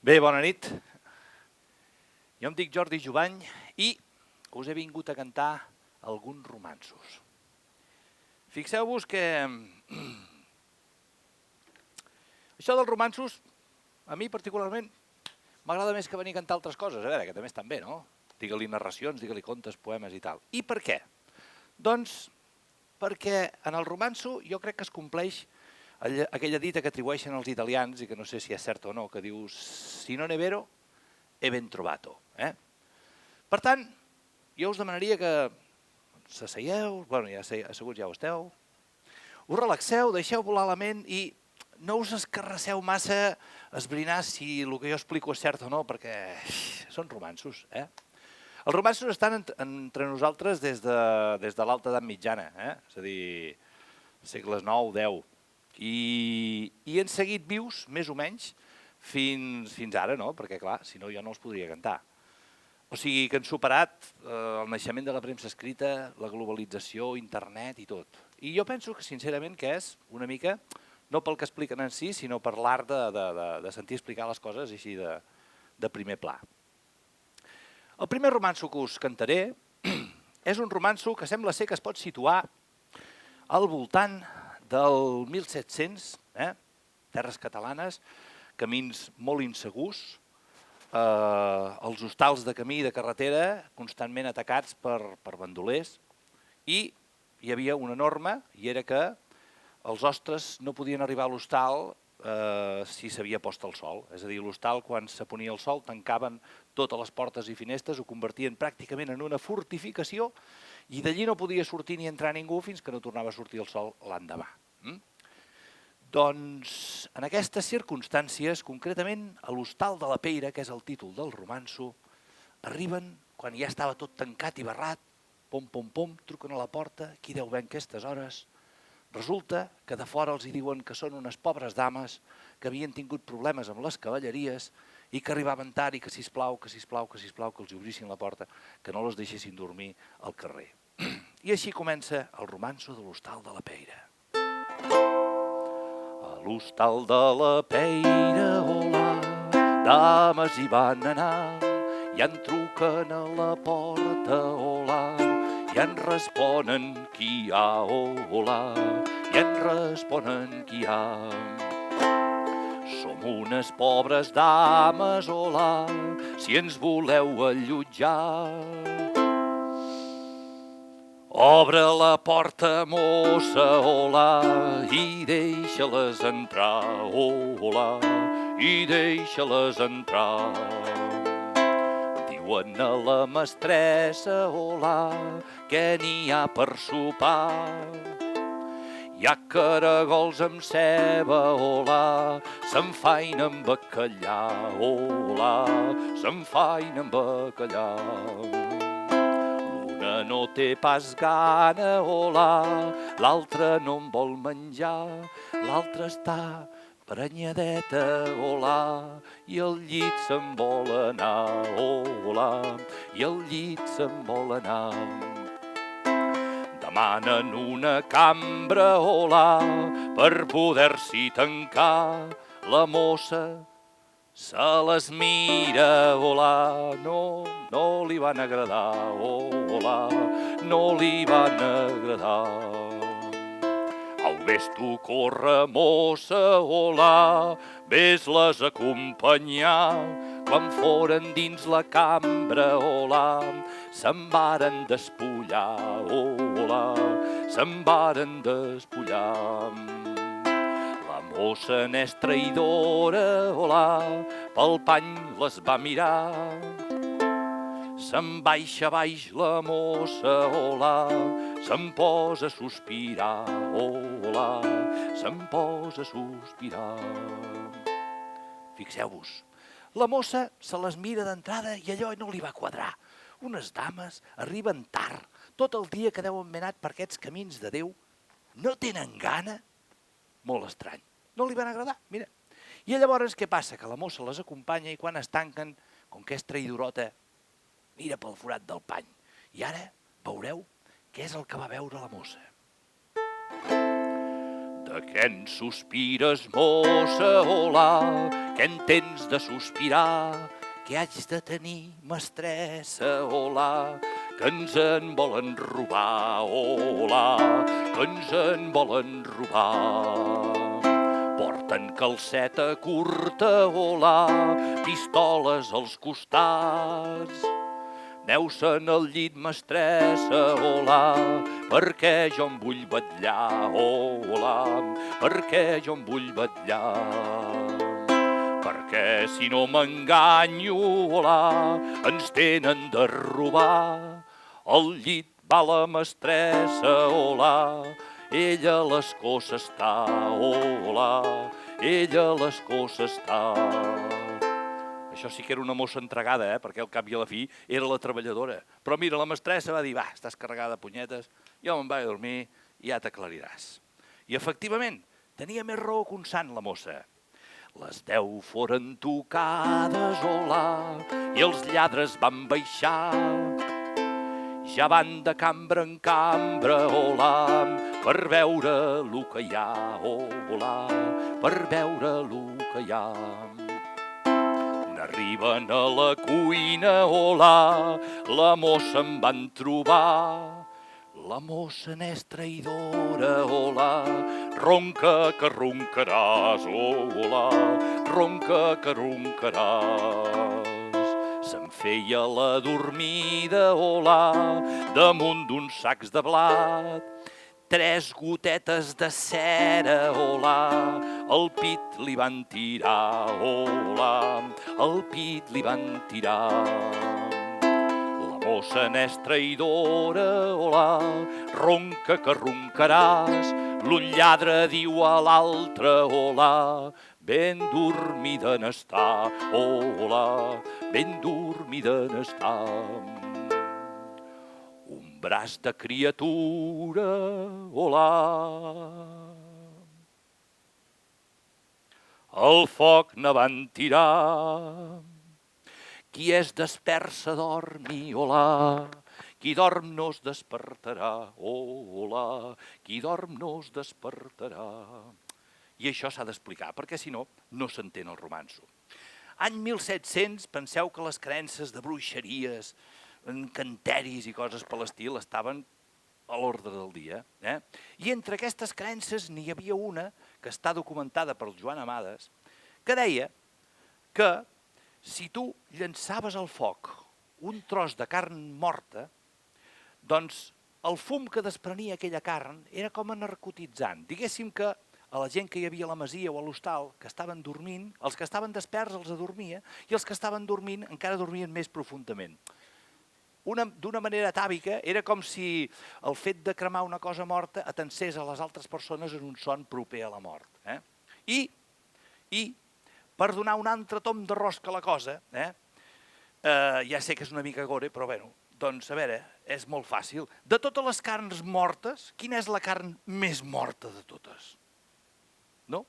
Bé, bona nit. Jo em dic Jordi Jubany i us he vingut a cantar alguns romanços. Fixeu-vos que això dels romanços, a mi particularment, m'agrada més que venir a cantar altres coses. A veure, que també estan bé, no? Digue-li narracions, digue-li contes, poemes i tal. I per què? Doncs perquè en el romanço jo crec que es compleix aquella dita que atribueixen els italians, i que no sé si és cert o no, que diu si non è vero, è ben trovato. Per tant, jo us demanaria que s'asseieu, bueno, ja asseguts ja ho esteu, us relaxeu, deixeu volar la ment i no us escarrasseu massa a esbrinar si el que jo explico és cert o no, perquè són romanços. Els romanços estan entre nosaltres des de l'alta edat mitjana, és a dir, segles IX, X, i han seguit vius, més o menys, fins ara, no? Perquè, clar, si no jo no els podria cantar. O sigui que han superat el naixement de la premsa escrita, la globalització, internet i tot. I jo penso que, sincerament, que és una mica, no pel que expliquen en si, sinó per l'art de sentir explicar les coses així de primer pla. El primer romanço que us cantaré és un romanço que sembla ser que es pot situar al voltant del 1700, terres catalanes, camins molt insegurs, els hostals de camí i de carretera constantment atacats per bandolers, i hi havia una norma, i era que els hostes no podien arribar a l'hostal si s'havia post el sol. És a dir, l'hostal, quan s'aponia el sol, tancaven totes les portes i finestres, ho convertien pràcticament en una fortificació i d'allí no podia sortir ni entrar ningú fins que no tornava a sortir el sol l'endemà. Doncs, en aquestes circumstàncies, concretament a l'hostal de la Peira, que és el títol del romanço, arriben, quan ja estava tot tancat i barrat, pom, pom, pom, truquen a la porta, qui deu venir aquestes hores? Resulta que de fora els diuen que són unes pobres dames que havien tingut problemes amb les cavalleries i que arribaven tard i que sisplau, que els obrissin la porta, que no les deixessin dormir al carrer. I així comença el romanço de l'hostal de la Peira. A l'hostal de la Peira, hola, dames hi van anar, i en truquen a la porta, hola, i en responen qui hi ha, hola, i en responen qui hi ha. Som unes pobres dames, hola, si ens voleu allotjar. Obre la porta, mossa, hola, i deixa-les entrar, hola, i deixa-les entrar. Diuen a la mestressa, hola, què n'hi ha per sopar? Hi ha caragols amb ceba, hola, s'enfaina amb bacallà, hola, s'enfaina amb bacallà. L'una no té pas gana, hola, l'altra no en vol menjar, l'altra està prenyadeta, hola, i al llit se'n vol anar, hola, i al llit se'n vol anar. Demanen una cambra, hola, per poder-s'hi tancar. La mossa se les mira, hola, no li van agradar, hola, no li van agradar. Au, vés tu, corre, mossa, hola, vés-les a acompanyar. Quan foren dins la cambra, hola, se'n varen despullar, hola, se'n varen despullar. La mossa n'és traïdora, hola, pel pany les va mirar. Se'n baixa baix la mossa, hola, se'n posa a sospirar, hola, se'n posa a sospirar. Fixeu-vos, la mossa se les mira d'entrada i allò no li va quadrar. Unes dames arriben tard, tot el dia que deuen haver anat per aquests camins de Déu, no tenen gana? Molt estrany, no li van agradar, mira. I llavors què passa? Que la mossa les acompanya i quan es tanquen, com que és traïdorota, mira pel forat del pany. I ara veureu què és el que va veure la mossa. De què en sospires, mossa, hola, què en tens de sospirar? Què haig de tenir, mestressa, hola, que ens en volen robar, hola, que ens en volen robar. Porten calceta curta, hola, pistoles als costats. Neu-se'n al llit, mestressa, hola, perquè jo em vull vetllar, hola, perquè jo em vull vetllar. Perquè si no m'enganyo, hola, ens tenen de robar. Al llit va la mestressa, hola, ella a l'escó s'està, hola, ella a l'escó s'està. Això sí que era una mossa entregada, perquè al cap i a la fi era la treballadora. Però mira, la mestressa va dir, va, estàs carregada de punyetes, jo me'n vaig a dormir i ja t'aclariràs. I efectivament, tenia més raó que un sant la mossa. Les 10 foren tocades, hola, i els lladres van baixar. Ja van de cambra en cambra, hola, per veure lo que hi ha, hola, per veure lo que hi ha. Arriben a la cuina, hola, la mossa em van trobar. La mossa n'és traïdora, hola, ronca que roncaràs, hola, ronca que roncaràs. Se'n feia la dormida, hola, damunt d'uns sacs de blat. 3 gotetes de cera, hola, al pit li van tirar, hola, al pit li van tirar. La mossa n'és traïdora, hola, ronca que roncaràs. L'un lladre diu a l'altre, hola, ben dormida n'està, hola, ben dormida n'està. Un braç de criatura, hola. El foc ne van tirar. Qui és despert se dormi, hola. Qui dorm no es despertarà, hola. Qui dorm no es despertarà. I això s'ha d'explicar, perquè si no, no s'entén el romanço. Any 1700, penseu que les creences de bruixeries, encanteris i coses per l'estil estaven a l'ordre del dia. I entre aquestes creences n'hi havia una que està documentada per Joan Amades, que deia que si tu llançaves al foc un tros de carn morta, doncs el fum que desprenia aquella carn era com a narcotitzant. Diguéssim que a la gent que hi havia a la masia o a l'hostal, que estaven dormint, els que estaven desperts els adormia i els que estaven dormint encara dormien més profundament. D'una manera atàvica, era com si el fet de cremar una cosa morta atensés a les altres persones en un son proper a la mort. I per donar un altre tom de rosca a la cosa, ja sé que és una mica gore, però bé, doncs a veure, és molt fàcil. De totes les carns mortes, quina és la carn més morta de totes? No?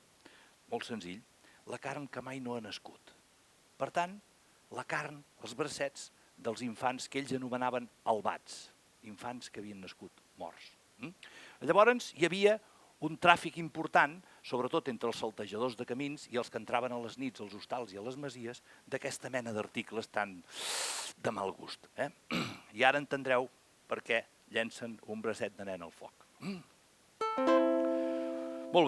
Molt senzill, la carn que mai no ha nascut. Per tant, la carn, els bracets dels infants que ells anomenaven albats, infants que havien nascut morts. Llavors hi havia un tràfic important, sobretot entre els saltejadors de camins i els que entraven a les nits als hostals i a les masies, d'aquesta mena d'articles tan de mal gust. I ara entendreu per què llencen un bracet de nen al foc. Molt bé.